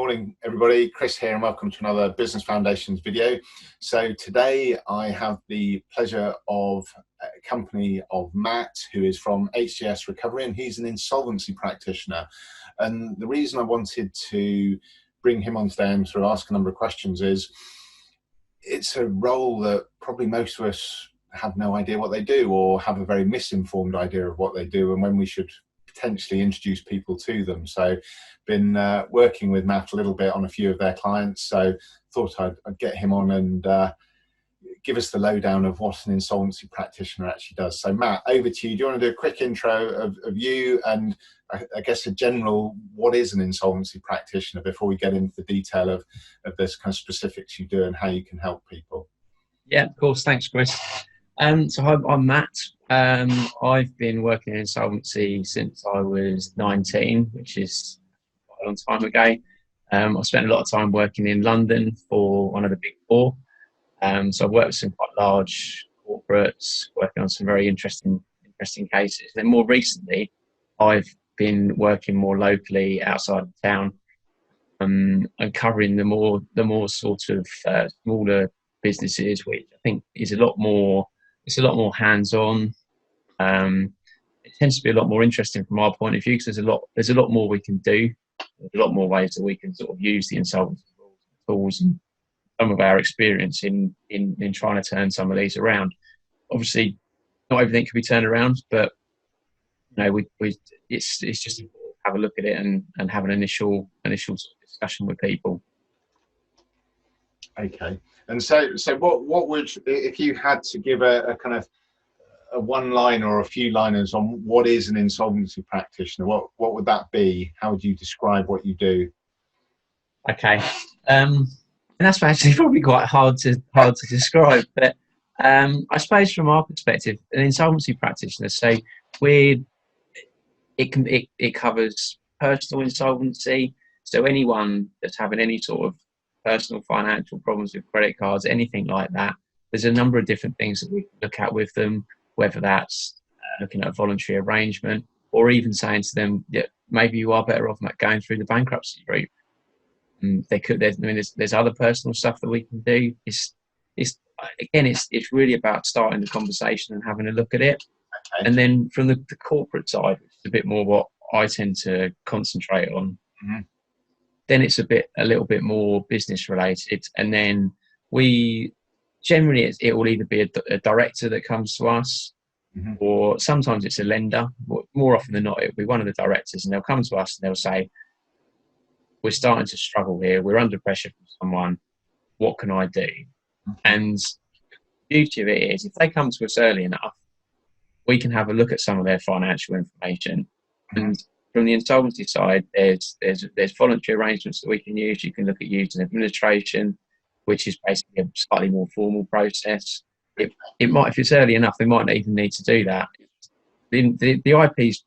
Morning, everybody. Chris here, and welcome to another Business Foundations video. So today I have the pleasure of a company of Matt, who is from HJS Recovery, and he's an insolvency practitioner. And the reason I wanted to bring him on today and sort of ask a number of questions is it's a role that probably most of us have no idea what they do, or have a very misinformed idea of what they do and when we should potentially introduce people to them. So been working with Matt a little bit on a few of their clients, so thought I'd get him on and give us the lowdown of what an insolvency practitioner actually does. So Matt, over to you. Do you want to do a quick intro of you and I guess a general, what is an insolvency practitioner, before we get into the detail of this kind of specifics you do and how you can help people? Yeah, of course. Thanks, Chris. So I'm Matt. I've been working in insolvency since I was 19, which is quite a long time ago. I spent a lot of time working in London for one of the big four. So I've worked with some quite large corporates, working on some very interesting cases. Then more recently, I've been working more locally outside of town, and covering the more sort of smaller businesses, which I think is a lot more hands-on. It tends to be a lot more interesting from our point of view, because there's a lot more we can do. There's a lot more ways that we can sort of use the insolvency tools and some of our experience in trying to turn some of these around. Obviously, not everything can be turned around, but it's just important to have a look at it and have an initial sort of discussion with people. Okay. And so what would, if you had to give a kind of a one line or a few liners on what is an insolvency practitioner, what would that be? How would you describe what you do? Okay. And that's actually probably quite hard to describe, but I suppose from our perspective, an insolvency practitioner, so it covers personal insolvency. So anyone that's having any sort of personal financial problems with credit cards, anything like that, there's a number of different things that we can look at with them, whether that's looking at a voluntary arrangement, or even saying to them, yeah, maybe you are better off going through the bankruptcy route. And there's other personal stuff that we can do. It's really about starting the conversation and having a look at it. Okay. And then from the corporate side, which is a bit more what I tend to concentrate on, then it's a little bit more business related. And then we generally, it will either be a director that comes to us, or sometimes it's a lender. More often than not, it'll be one of the directors, and they'll come to us and they'll say, we're starting to struggle here. We're under pressure from someone. What can I do? And the beauty of it is, if they come to us early enough, we can have a look at some of their financial information. And from the insolvency side, there's voluntary arrangements that we can use. You can look at using administration, which is basically a slightly more formal process. It might, if it's early enough, they might not even need to do that. The IP's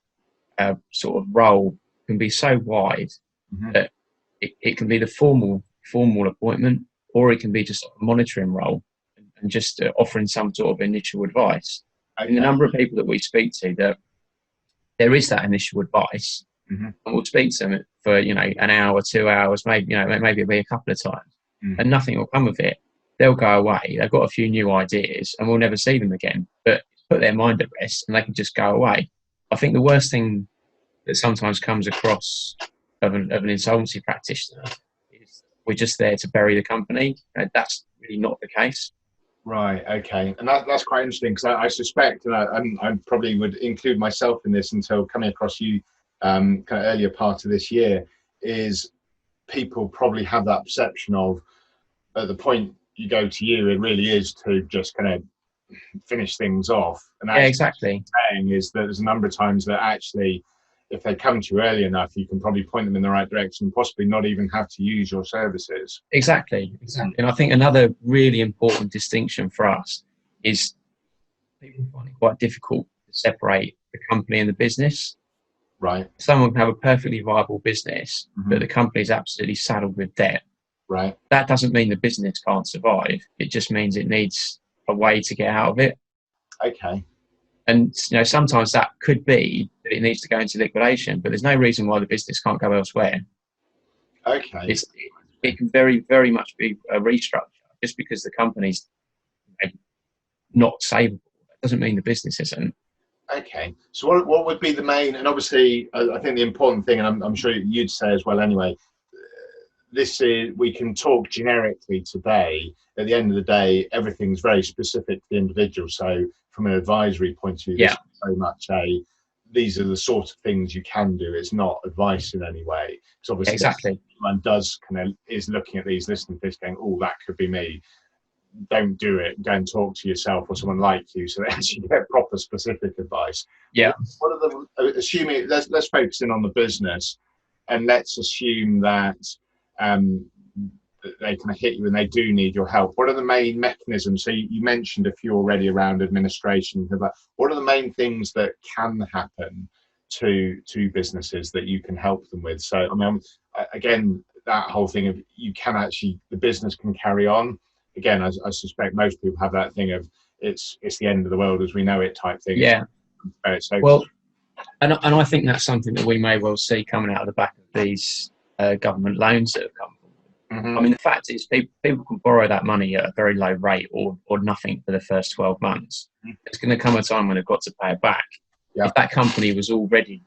sort of role can be so wide that it can be the formal appointment, or it can be just a monitoring role and just offering some sort of initial advice. Okay. And the number of people that we speak to, that there is that initial advice, and we'll speak to them for an hour, 2 hours, maybe it'll be a couple of times, and nothing will come of it. They'll go away. They've got a few new ideas, and we'll never see them again. But put their mind at rest, and they can just go away. I think the worst thing that sometimes comes across of an insolvency practitioner is we're just there to bury the company. That's really not the case. Right. Okay. And that's quite interesting, because I suspect, and I probably would include myself in this until coming across you kind of earlier part of this year, is people probably have that perception of, at the point you go to you, it really is to just kind of finish things off. And yeah, exactly. Saying is that there's a number of times that actually, if they come to you early enough, you can probably point them in the right direction, possibly not even have to use your services. Exactly. And I think another really important distinction for us is people find it quite difficult to separate the company and the business. Right. Someone can have a perfectly viable business, but the company is absolutely saddled with debt. Right. That doesn't mean the business can't survive. It just means it needs a way to get out of it. Okay. And sometimes that could be that it needs to go into liquidation, but there's no reason why the business can't go elsewhere. Okay. It can very much be a restructure just because the company's not savable. That doesn't mean the business isn't. Okay. So what would be the main, and obviously I think the important thing, and I'm sure you'd say as well anyway, this is, we can talk generically today. At the end of the day, everything's very specific to the individual. So from an advisory point of view, this is very much these are the sort of things you can do. It's not advice in any way. Because obviously Exactly. Anyone does is looking at these listening to this going, oh, that could be me. Don't do it. Go and talk to yourself or someone like you, so that you get proper specific advice. Yeah. What are the, assuming, let's focus in on the business, and let's assume that they kind of hit you and they do need your help. What are the main mechanisms? So you mentioned a few already around administration. What are the main things that can happen to businesses that you can help them with? So I mean, again, that whole thing of you can actually, the business can carry on. Again, I suspect most people have that thing of it's the end of the world as we know it type thing. Yeah. So, well, and I think that's something that we may well see coming out of the back of these government loans that have come. I mean, the fact is people can borrow that money at a very low rate or nothing for the first 12 months. It's going to come a time when they've got to pay it back. If that company was already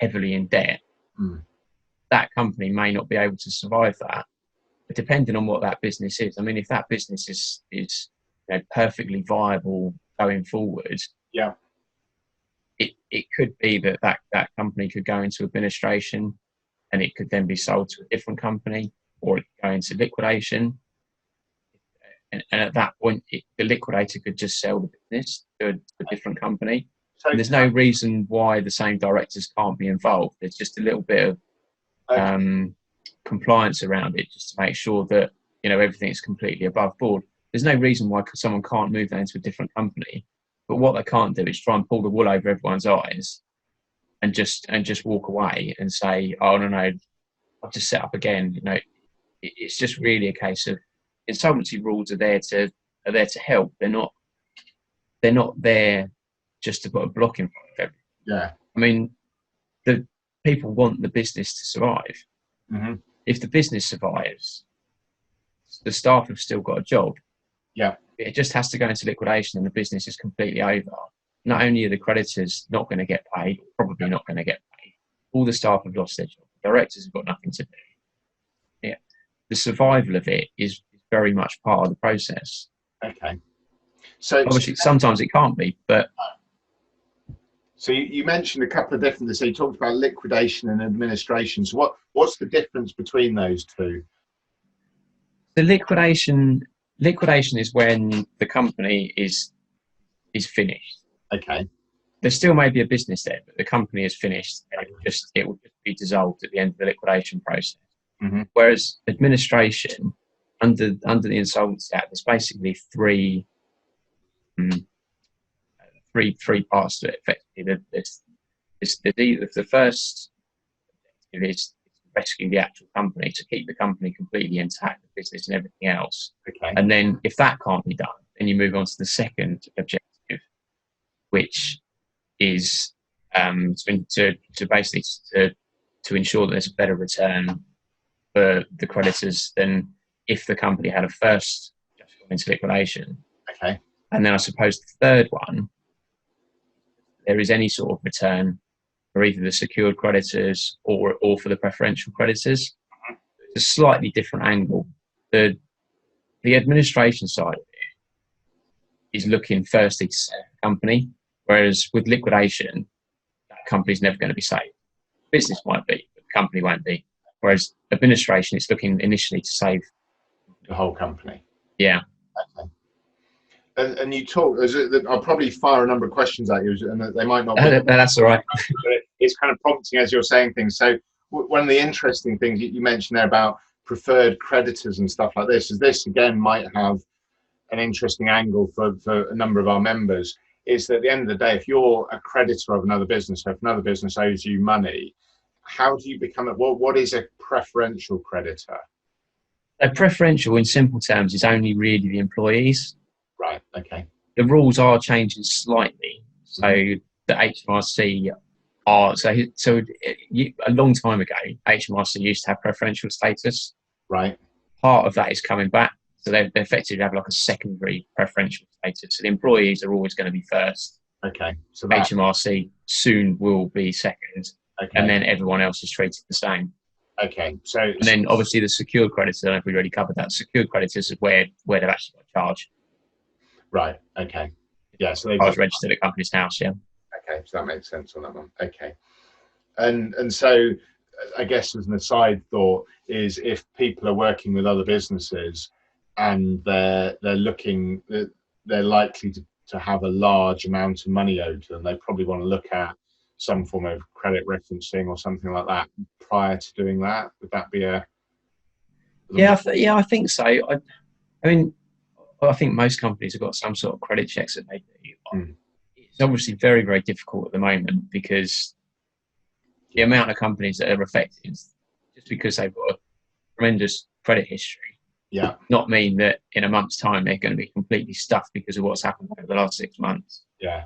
heavily in debt, that company may not be able to survive that. But depending on what that business is, I mean, if that business is perfectly viable going forward, it could be that company could go into administration and it could then be sold to a different company, or it could go into liquidation. And at that point, the liquidator could just sell the business to a different company. So there's no reason why the same directors can't be involved. There's just a little bit of compliance around it, just to make sure that everything's completely above board. There's no reason why someone can't move that into a different company. But what they can't do is try and pull the wool over everyone's eyes and just walk away and say, oh no, I've just set up again. It's just really a case of insolvency rules are there to help. They're not there just to put a block in front of everything. Yeah. I mean, the people want the business to survive. Mm-hmm. If the business survives, the staff have still got a job. Yeah. It just has to go into liquidation and the business is completely over. Not only are the creditors not going to get paid, probably not going to get paid, all the staff have lost their job. The directors have got nothing to do. Yeah. The survival of it is very much part of the process. Okay. So obviously sometimes it can't be, but so you mentioned a couple of different things. So you talked about liquidation and administration. So what's the difference between those two? The liquidation is when the company is finished. Okay. There still may be a business there, but the company is finished. And it will just be dissolved at the end of the liquidation process. Mm-hmm. Whereas administration, under the Insolvency Act, there's basically three parts to it. Effectively, the first objective is to rescue the actual company, to keep the company completely intact, the business and everything else. Okay. And then if that can't be done, then you move on to the second objective, which is to basically to ensure that there's a better return for the creditors than if the company had a first just gone into liquidation. Okay. And then I suppose the third one, there is any sort of return for either the secured creditors or for the preferential creditors. Mm-hmm. It's a slightly different angle. The administration side of it is looking firstly to save the company, whereas with liquidation, that company's never going to be saved. Business might be, but the company won't be. Whereas administration, it's looking initially to save the whole company. Yeah. Okay. And you talk, I'll probably fire a number of questions at you, and they might not be. That's all right. It's kind of prompting as you're saying things. So one of the interesting things you mentioned there about preferred creditors and stuff like this is this, again, might have an interesting angle for a number of our members, is that at the end of the day, if you're a creditor of another business, so if another business owes you money, how do you become what is a preferential creditor? A preferential, in simple terms, is only really the employees. Right. Okay. The rules are changing slightly. So the HMRC A long time ago, HMRC used to have preferential status. Right. Part of that is coming back. So they effectively have like a secondary preferential status. So the employees are always going to be first. Okay. So that, HMRC soon will be second. okay. And then everyone else is treated the same. Okay. So and then obviously the secured creditors, I don't know if we already covered that. Secured creditors is where they've actually got charged. Right. Okay. Yeah. So I was registered at company's house. Yeah. Okay. So that makes sense on that one. Okay. And so I guess as an aside thought is if people are working with other businesses and they're looking, they're likely to have a large amount of money owed to them, they probably want to look at some form of credit referencing or something like that prior to doing that. Would that be a... I think so. I mean, I think most companies have got some sort of credit checks that they do. It's obviously very, very difficult at the moment because the amount of companies that are affected just because they've got a tremendous credit history. Yeah. Not mean that in a month's time they're going to be completely stuffed because of what's happened over the last 6 months. Yeah.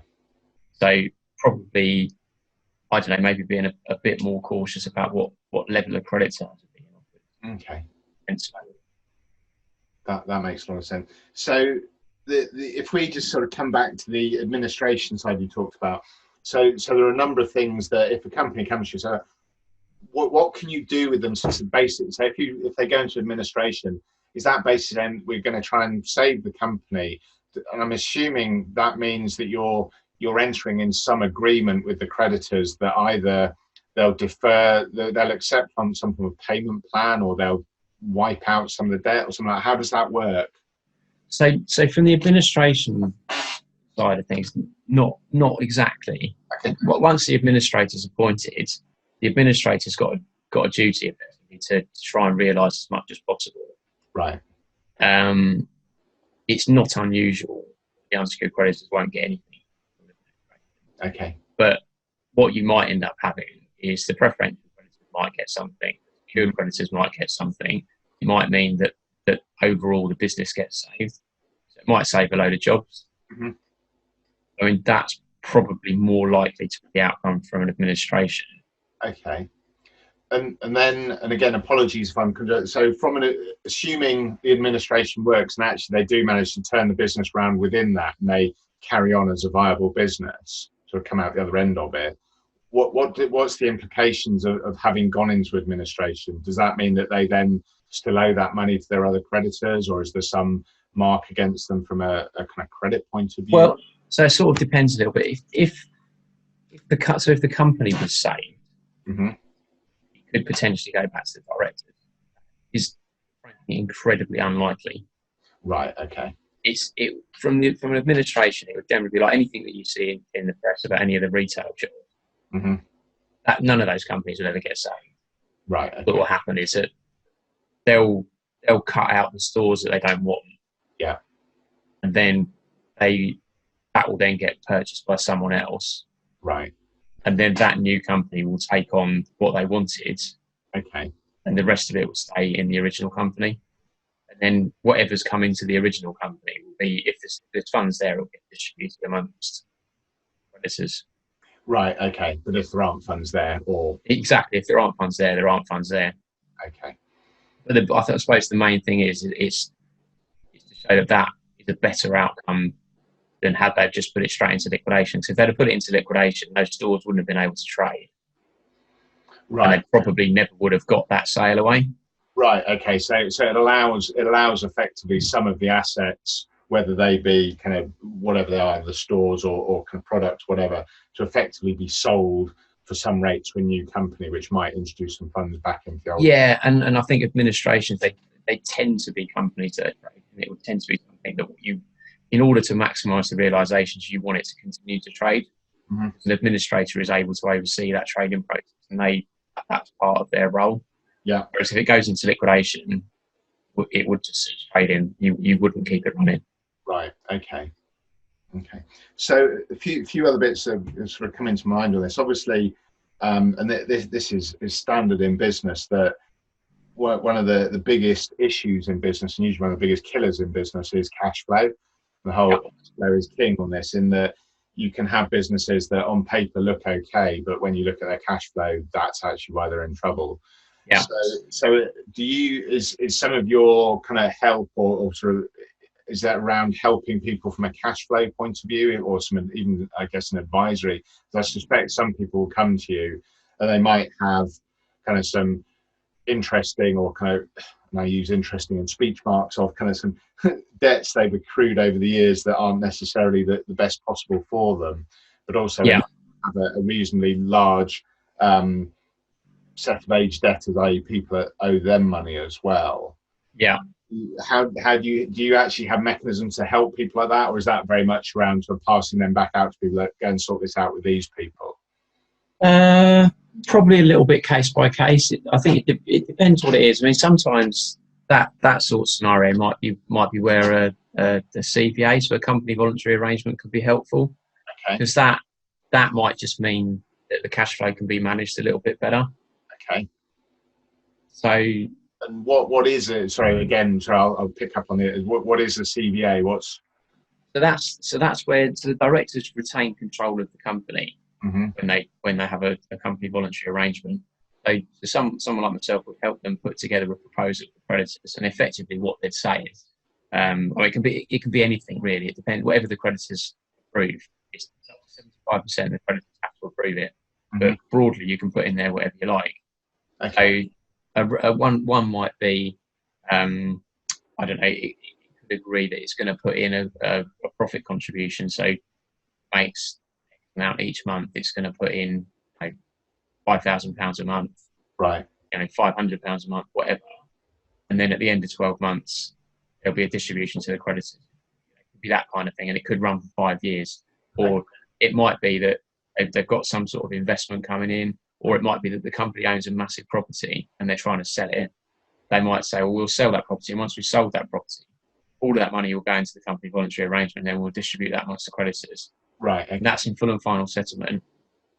So probably, I don't know, maybe being a bit more cautious about what level of credit terms are being offered. Okay. And so that makes a lot of sense. So if we just sort of come back to the administration side you talked about, so there are a number of things that if a company comes to you, so what can you do with them? So basically, so if they go into administration, is that basically then we're going to try and save the company? And I'm assuming that means that you're entering in some agreement with the creditors that either they'll defer, they'll accept on some form of payment plan, or they'll wipe out some of the debt or something like that. How does that work? So from the administration side of things, not exactly. Okay. Once the administrator's appointed, the administrator's got a duty effectively to try and realise as much as possible. Right. It's not unusual the unsecured creditors won't get anything. Okay. But what you might end up having is the preferential creditors might get something, secured creditors might get something. It might mean that overall the business gets saved. So it might save a load of jobs. Mm-hmm. I mean, that's probably more likely to be the outcome from an administration. Okay. And again, apologies if I'm so from assuming the administration works and actually they do manage to turn the business around within that and they carry on as a viable business, sort of come out the other end of it. What's the implications of having gone into administration? Does that mean that they then still owe that money to their other creditors, or is there some mark against them from a kind of credit point of view? Well, so it sort of depends a little bit. If the company was saved, mm-hmm. it could potentially go back to the directors. Is frankly incredibly unlikely. Right. Okay. From an administration, it would generally be like anything that you see in the press about any of the retail shops. Mm-hmm. That none of those companies will ever get saved. Right. Okay. What will happen is that they'll cut out the stores that they don't want. Yeah. And then that will then get purchased by someone else. Right. And then that new company will take on what they wanted. Okay. And the rest of it will stay in the original company. And then whatever's come into the original company will be, if there's funds there, it will get distributed amongst creditors. Right. Okay. But if there aren't funds there, or exactly, if there aren't funds there, there aren't funds there. Okay. But I suppose the main thing is to show that is a better outcome than had they just put it straight into liquidation. So if they'd have put it into liquidation, those stores wouldn't have been able to trade. Right. And they probably never would have got that sale away. Right. Okay. So it allows effectively some of the assets, whether they be kind of whatever they are, the stores or kind of products, whatever, to effectively be sold for some rate to a new company, which might introduce some funds back into the old. Yeah, and I think administrations they tend to be companies that are trading. It would tend to be something that in order to maximise the realisations, you want it to continue to trade. Mm-hmm. An administrator is able to oversee that trading process, and that's part of their role. Yeah. Whereas if it goes into liquidation, it would just cease trading. You wouldn't keep it running. Right. Okay. Okay. So a few other bits that sort of come into mind on this. Obviously, and this is standard in business, that one of the biggest issues in business, and usually one of the biggest killers in business, is cash flow. The whole cash flow is king on this, in that you can have businesses that on paper look okay, but when you look at their cash flow, that's actually why they're in trouble. Yeah. So do you, is some of your kind of help or sort of, is that around helping people from a cash flow point of view, or some, even I guess an advisory? Because I suspect some people will come to you and they might have kind of some interesting, or kind of, and I use interesting in speech marks, of kind of some debts they've accrued over the years that aren't necessarily the best possible for them, but also Yeah. have a reasonably large set of age debtors, i.e. people that owe them money as well. Yeah. How do you actually have mechanisms to help people like that, or is that very much around sort of passing them back out to people that go and sort this out with these people? Probably a little bit case by case. I think it depends what it is. I mean, sometimes that sort of scenario might be where the CVA, so a company voluntary arrangement, could be helpful, because that might just mean that the cash flow can be managed a little bit better. Okay. So, and what is it? Sorry, again, so I'll pick up on it. What is the CVA? So that's where the directors retain control of the company. Mm-hmm. when they have a company voluntary arrangement. So someone like myself would help them put together a proposal for creditors, and effectively what they'd say is, or it can be anything really. It depends. Whatever the creditors approve, it's 75% of the creditors have to approve it. Mm-hmm. But broadly, you can put in there whatever you like. Okay. So one might be, I don't know. It could agree that it's going to put in a profit contribution, so makes amount each month. It's going to put in £5,000 a month, right? £500 a month, whatever. And then at the end of 12 months, there'll be a distribution to the creditors. It could be that kind of thing, and it could run for 5 years. Or it might be that they've got some sort of investment coming in, or it might be that the company owns a massive property and they're trying to sell it. They might say, well, we'll sell that property, and once we've sold that property, all of that money will go into the company voluntary arrangement, and then we'll distribute that amongst the creditors. Right. Okay. And that's in full and final settlement.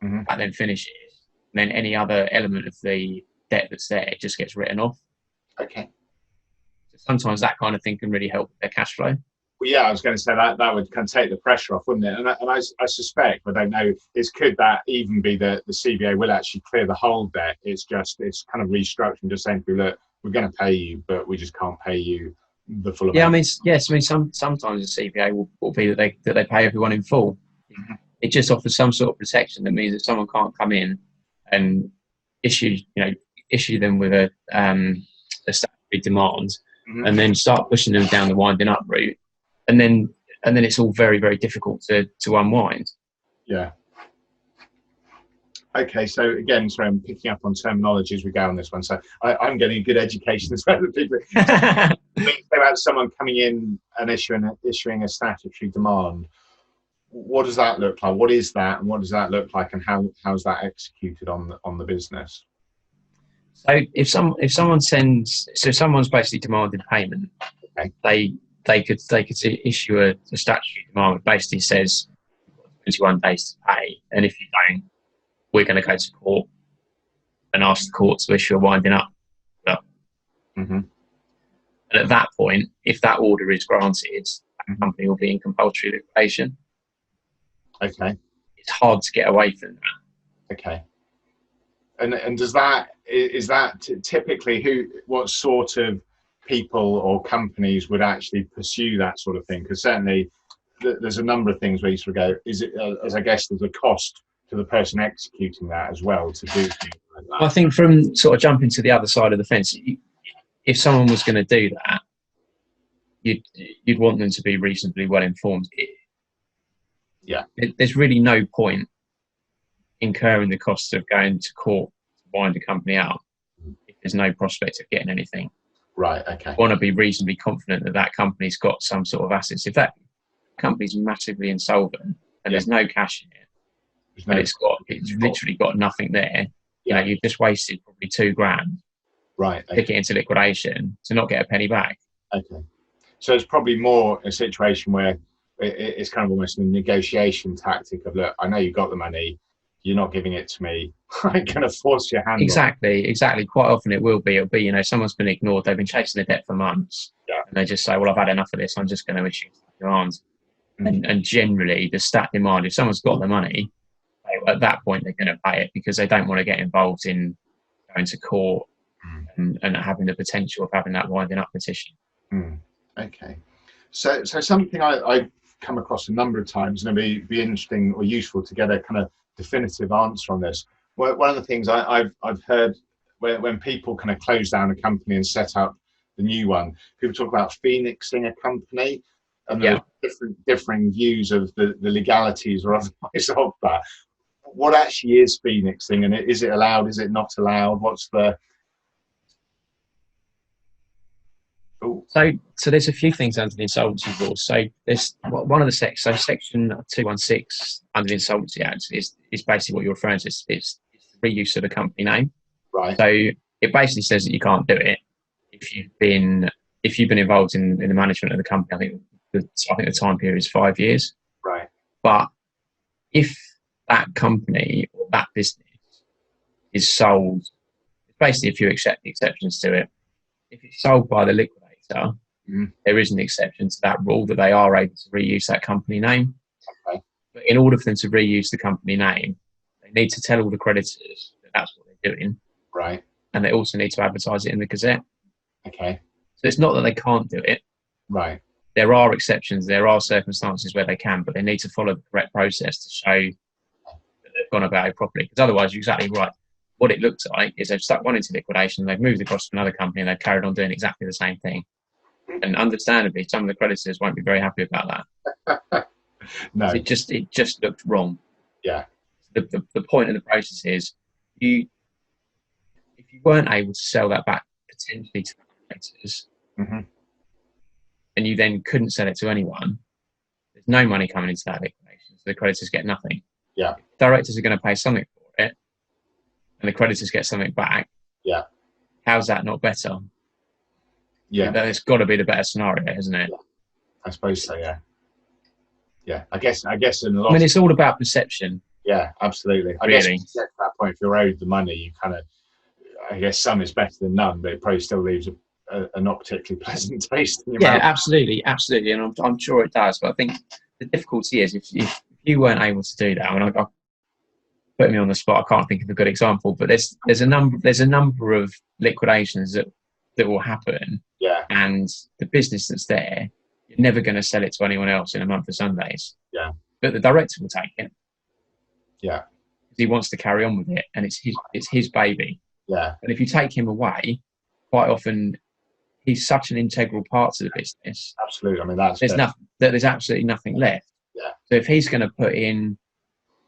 Mm-hmm. That then finishes. And then any other element of the debt that's there just gets written off. Okay. So sometimes that kind of thing can really help their cash flow. Well, yeah, I was going to say that would kind of take the pressure off, wouldn't it? And I suspect, but I don't know, could that even be that the CVA will actually clear the whole debt? It's kind of restructuring, just saying to people, look, we're going to pay you, but we just can't pay you the full amount. Yeah, I mean, yes, I mean, sometimes the CVA will be that they pay everyone in full. Mm-hmm. It just offers some sort of protection that means that someone can't come in and issue them with a statutory demand, mm-hmm. and then start pushing them down the winding up route, and then it's all very, very difficult to unwind. Yeah. Okay, so again, sorry, I'm picking up on terminology as we go on this one. So I'm getting a good education as well. People about someone coming in and issuing a statutory demand. What does that look like? What is that, and what does that look like, and how's that executed on the business? So if someone's basically demanded payment, okay. they could issue a statutory demand that basically says 21 days to pay, and if you don't, we're going to go to court and ask the court to issue a winding up. Mm-hmm. And at that point, if that order is granted, the company will be in compulsory liquidation. Okay. It's hard to get away from that. Okay. And is that typically what sort of people or companies would actually pursue that sort of thing? Because certainly there's a number of things where you sort of go, is it, as I guess there's a cost to the person executing that as well to do things like that. I think from sort of jumping to the other side of the fence, if someone was going to do that, you'd want them to be reasonably well informed. Yeah. There's really no point incurring the cost of going to court to wind a company out if there's no prospect of getting anything. Right, okay. You want to be reasonably confident that company's got some sort of assets. If that company's massively insolvent and there's no cash in it, and it's literally got nothing there, you've just wasted probably $2,000. Right. Okay. Pick it into liquidation to not get a penny back. Okay. So it's probably more a situation where it's kind of almost a negotiation tactic of, look, I know you've got the money, you're not giving it to me, I'm going to force your hand. Exactly. Quite often it'll be, someone's been ignored, they've been chasing the debt for months, and they just say, well, I've had enough of this, I'm just going to issue demands. And generally, the stat demand, if someone's got the money, at that point they're going to pay it because they don't want to get involved in going to court and having the potential of having that winding up petition. Okay, so something I've come across a number of times, and it'd be interesting or useful to get a kind of definitive answer on this. One of the things I've heard when people kind of close down a company and set up the new one, people talk about phoenixing a company, and there's differing views of the legalities or otherwise of that. What actually is phoenixing, and is it allowed? Is it not allowed? What's the So there's a few things under the insolvency law. So there's one of the section 216 under the Insolvency Act is basically what you're referring to. It's the reuse of the company name. Right. So it basically says that you can't do it if you've been involved in the management of the company. I think the time period is 5 years. Right. But if that company or that business is sold, basically a few exceptions to it. If it's sold by the liquidator, there is an exception to that rule that they are able to reuse that company name. Okay. But in order for them to reuse the company name, they need to tell all the creditors that that's what they're doing. Right. And they also need to advertise it in the Gazette. Okay. So it's not that they can't do it. Right. There are exceptions. There are circumstances where they can, but they need to follow the correct process to show that they've gone about it properly. Because otherwise, you're exactly right. What it looks like is they've stuck one into liquidation, they've moved across to another company, and they've carried on doing exactly the same thing. And understandably, some of the creditors won't be very happy about that. No, it just looked wrong. Yeah. The point of the process is if you weren't able to sell that back potentially to the creditors, and you then couldn't sell it to anyone, there's no money coming into that liquidation, so the creditors get nothing. Yeah. Directors are going to pay something for it, and the creditors get something back. Yeah. How's that not better? Yeah. It's got to be the better scenario, isn't it? Yeah. I suppose so, yeah. Yeah. I guess in a lot it's all about perception. Yeah, absolutely. I guess when you get to that point, if you're owed the money, you kind of, I guess some is better than none, but it probably still leaves a not particularly pleasant taste in your mouth. Absolutely. And I'm sure it does. But I think the difficulty is if you weren't able to do that, I put me on the spot, I can't think of a good example, but there's a number of liquidations that will happen. Yeah. And the business that's there, you're never going to sell it to anyone else in a month of Sundays. Yeah. But the director will take it. Yeah. He wants to carry on with it, and it's his baby. Yeah. And if you take him away, quite often he's such an integral part to the business. Absolutely. I mean, there's absolutely nothing left. Yeah. So if he's going to put in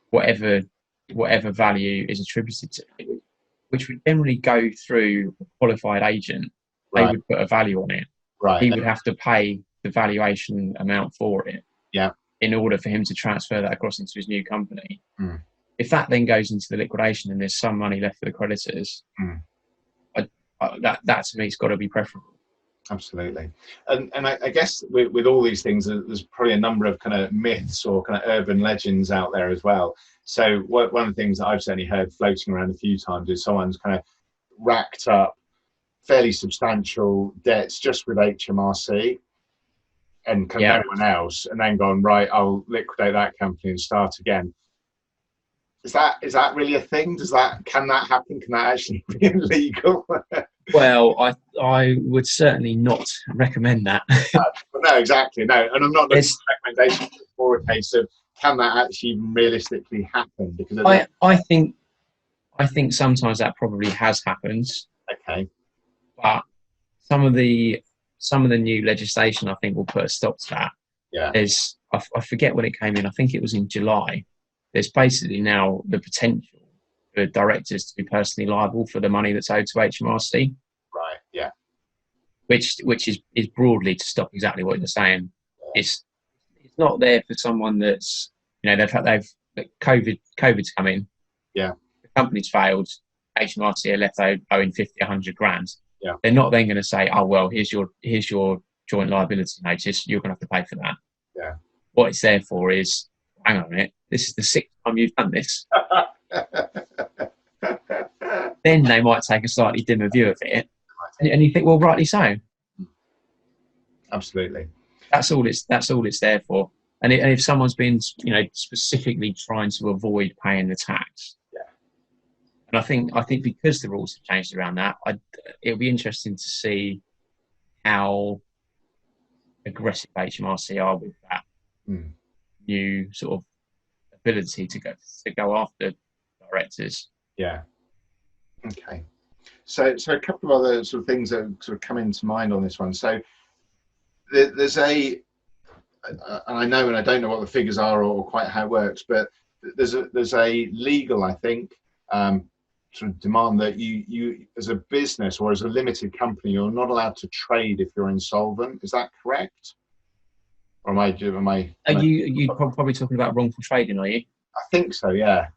whatever value is attributed to it, which would generally go through a qualified agent, they would put a value on it. Right. He would have to pay the valuation amount for it. Yeah. In order for him to transfer that across into his new company. If that then goes into the liquidation and there's some money left for the creditors, that to me has got to be preferable. Absolutely. And I guess with all these things, there's probably a number of kind of myths or kind of urban legends out there as well. So one of the things that I've certainly heard floating around a few times is someone's kind of racked up fairly substantial debts just with HMRC and kind of no one else, and then gone, right, I'll liquidate that company and start again. Is that really a thing? Can that happen? Can that actually be illegal? Well, I would certainly not recommend that. No, exactly. No, and I'm not looking for recommendations for a case of can that actually realistically happen? Because I think sometimes that probably has happened. Okay. But some of the new legislation I think will put a stop to that. Yeah. I forget when it came in. I think it was in July. There's basically now the potential for directors to be personally liable for the money that's owed to HMRC. Right. Yeah. Which is broadly to stop exactly what you're saying. Yeah. It's not there for someone that's they've COVID's come in. Yeah. The company's failed. HMRC are left owing 50, 100 grand. Yeah. They're not then going to say, oh well, here's your joint liability notice. You're going to have to pay for that. Yeah. What it's there for is, hang on a minute, this is the 6th time you've done this. Then they might take a slightly dimmer view of it, and you think, well, rightly so. Absolutely. That's all it's there for. And if someone's been, specifically trying to avoid paying the tax, and I think because the rules have changed around that, it'll be interesting to see how aggressive HMRC are with that new sort of ability to go after directors. Yeah. Okay. So a couple of other sort of things that sort of come into mind on this one. So there's and I know, and I don't know what the figures are or quite how it works, but there's a legal, I think, sort of demand that you as a business or as a limited company, you're not allowed to trade if you're insolvent. Is that correct? Or am I? Are you probably talking about wrongful trading? Are you? I think so. Yeah.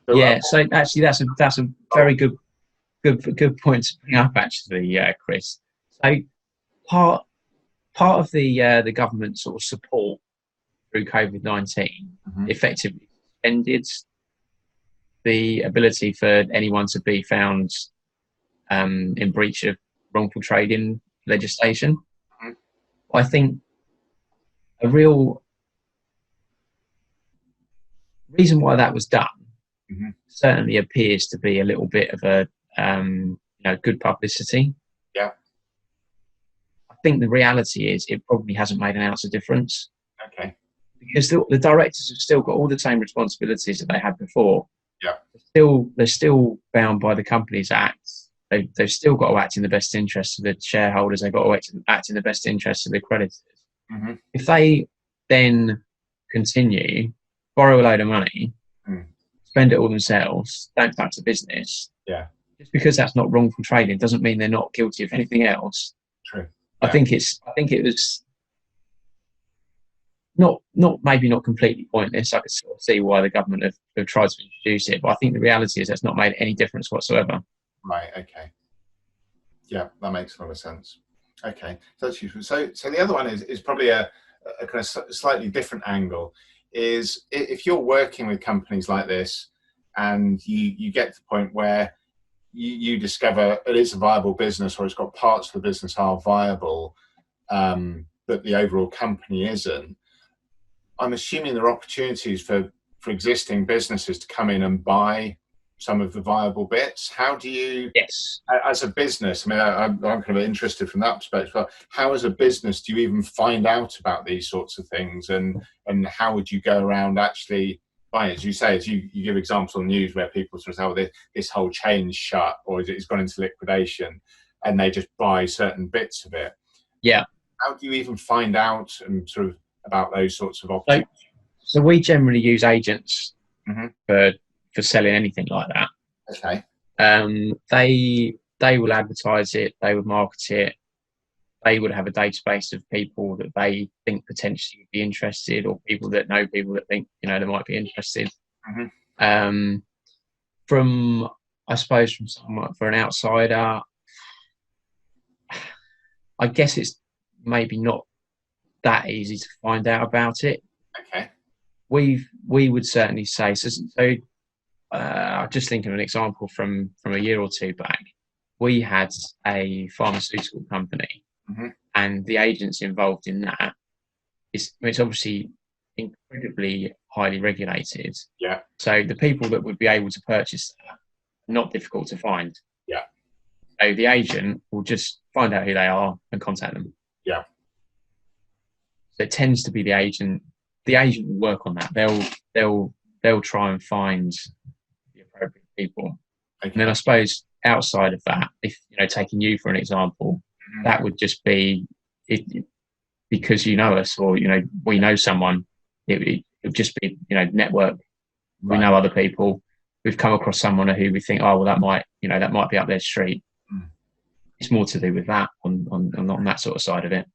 Yeah. So actually, that's a very good point to bring up. Actually, Chris. So part of the government sort of support through COVID-19 effectively ended the ability for anyone to be found in breach of wrongful trading legislation. I think a real reason why that was done certainly appears to be a little bit of a good publicity. Yeah. I think the reality is it probably hasn't made an ounce of difference. Okay. Because the directors have still got all the same responsibilities that they had before. Yeah. They're still bound by the Companies Act. They've still got to act in the best interest of the shareholders. They've got to act in the best interest of the creditors. If they then continue, borrow a load of money, spend it all themselves, don't touch the business. Yeah. Just because that's not wrongful trading doesn't mean they're not guilty of anything else. True. Yeah. I think it was maybe not completely pointless. I could sort of see why the government have tried to introduce it, but I think the reality is that's not made any difference whatsoever. Right. Okay. Yeah, that makes a lot of sense. Okay, so that's useful. So the other one is probably a kind of slightly different angle. Is if you're working with companies like this, and you get to the point where you discover it is a viable business, or it's got parts of the business are viable, but the overall company isn't. I'm assuming there are opportunities for existing businesses to come in and buy some of the viable bits. How do you, yes, as a business, I mean, I'm kind of interested from that perspective, but how as a business do you even find out about these sorts of things, and how would you go around actually buying? As you say, as you give examples on the news where people sort of say, oh, this whole chain's shut, or it's gone into liquidation, and they just buy certain bits of it. Yeah. How do you even find out and sort of about those sorts of opportunities? So we generally use agents for selling anything like that. Okay. They will advertise it, they would market it, they would have a database of people that they think potentially would be interested, or people that know people that think they might be interested. From someone, for an outsider, I guess it's maybe not that easy to find out about it. Okay. We would certainly say so. Just thinking of an example from a year or two back. We had a pharmaceutical company, and the agents involved in that it's obviously incredibly highly regulated. Yeah. So the people that would be able to purchase that are not difficult to find. Yeah. So the agent will just find out who they are and contact them. Yeah. So it tends to be the agent. The agent will work on that. They'll try and find the appropriate people. Okay. And then I suppose outside of that, if taking you for an example, that would just be because you know us, or we know someone. It would just be network. Right. We know other people. We've come across someone who we think, oh well, that might be up their street. It's more to do with that on that sort of side of it.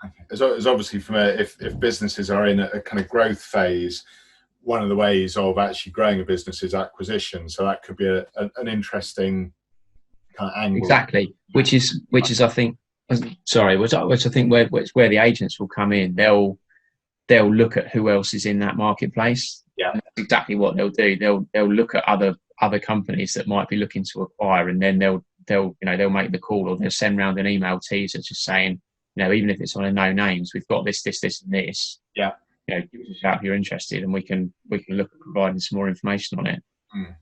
Okay. As obviously from if businesses are in a kind of growth phase, one of the ways of actually growing a business is acquisition. So that could be an interesting kind of angle. Exactly, which is I think which I think where the agents will come in. They'll look at who else is in that marketplace. Yeah, and that's exactly what they'll do. They'll look at other companies that might be looking to acquire, and then they'll make the call, or they'll send round an email teaser just saying, even if it's on a no names, we've got this, and this. Yeah. give us a shout if you're interested, and we can look at providing some more information on it. Mm.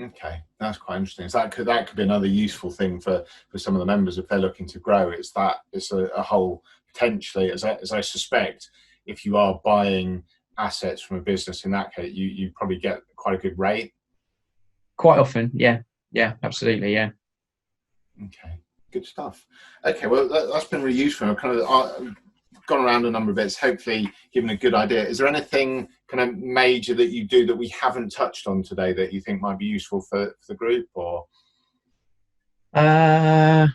Okay, that's quite interesting. So that could be another useful thing for some of the members if they're looking to grow. It's a whole potentially, as I suspect, if you are buying assets from a business, in that case, you probably get quite a good rate. Quite often, yeah, absolutely, yeah. Okay, good stuff. Okay, well that's been really useful. I've kind of gone around a number of bits, hopefully given a good idea. Is there anything kind of major that you do that we haven't touched on today that you think might be useful for the group? Or I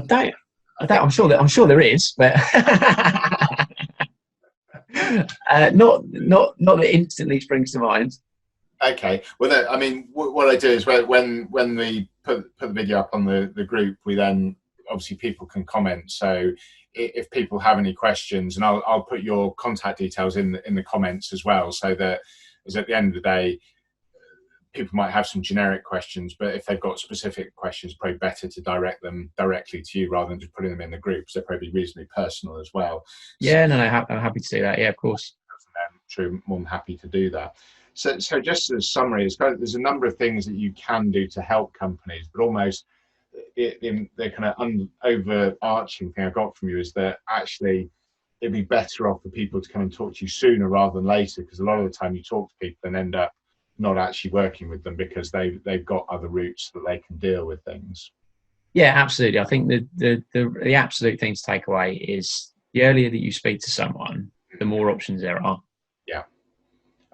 don't. I'm sure there is, but not that instantly springs to mind. Okay, well, I mean, what I do is when we put the video up on the group, we then obviously people can comment. So if people have any questions, and I'll put your contact details in the comments as well, so that as at the end of the day, people might have some generic questions, but if they've got specific questions, probably better to direct them directly to you rather than just putting them in the group, because they're probably reasonably personal as well. Yeah, so, no, I'm happy to do that. Yeah, of course. I'm sure, more than happy to do that. So just as a summary, there's a number of things that you can do to help companies, but almost the kind of overarching thing I got from you is that actually it'd be better off for people to come and talk to you sooner rather than later, because a lot of the time you talk to people and end up not actually working with them because they've got other routes that they can deal with things. Yeah, absolutely. I think the absolute thing to take away is the earlier that you speak to someone, the more options there are. Yeah.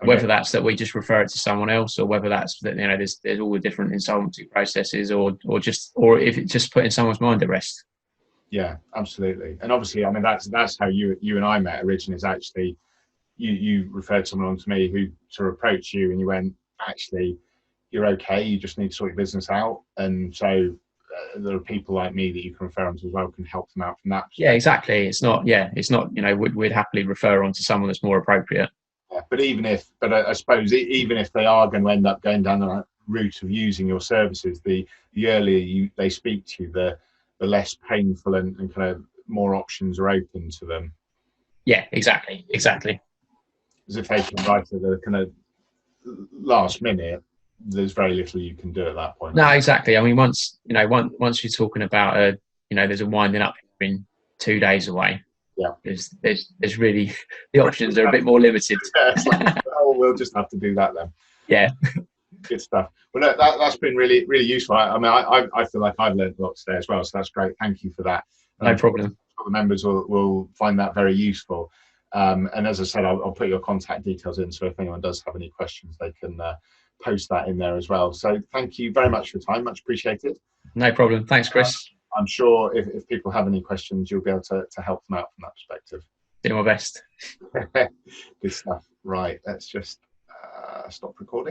Whether that's that we just refer it to someone else, or whether that's that there's all the different insolvency processes, or if it's just putting someone's mind at rest. Yeah, absolutely. And obviously, I mean, that's how you and I met originally. Is actually you referred someone on to me who sort of approached you, and you went, actually, you're okay. You just need to sort your business out, and so there are people like me that you can refer on to as well, can help them out from that perspective. Yeah, exactly. It's not. We'd happily refer on to someone that's more appropriate. Yeah, but I suppose even if they are going to end up going down the route of using your services, the earlier they speak to you, the less painful and kind of more options are open to them. Yeah, exactly. As if they can write at the kind of last minute, there's very little you can do at that point. No, exactly. I mean, once you're talking about there's a winding up in 2 days away. Yeah, there's really the options are a bit more limited. Yeah, it's like, oh, we'll just have to do that then. Yeah, good stuff. Well, that's been really, really useful. I mean, I feel like I've learned a lot today as well, so that's great. Thank you for that. No problem. The members will find that very useful. And as I said, I'll put your contact details in, so if anyone does have any questions, they can post that in there as well. So thank you very much for your time. Much appreciated. No problem. Thanks, Chris. I'm sure if people have any questions, you'll be able to help them out from that perspective. Do my best. Good stuff. Right, let's just stop recording.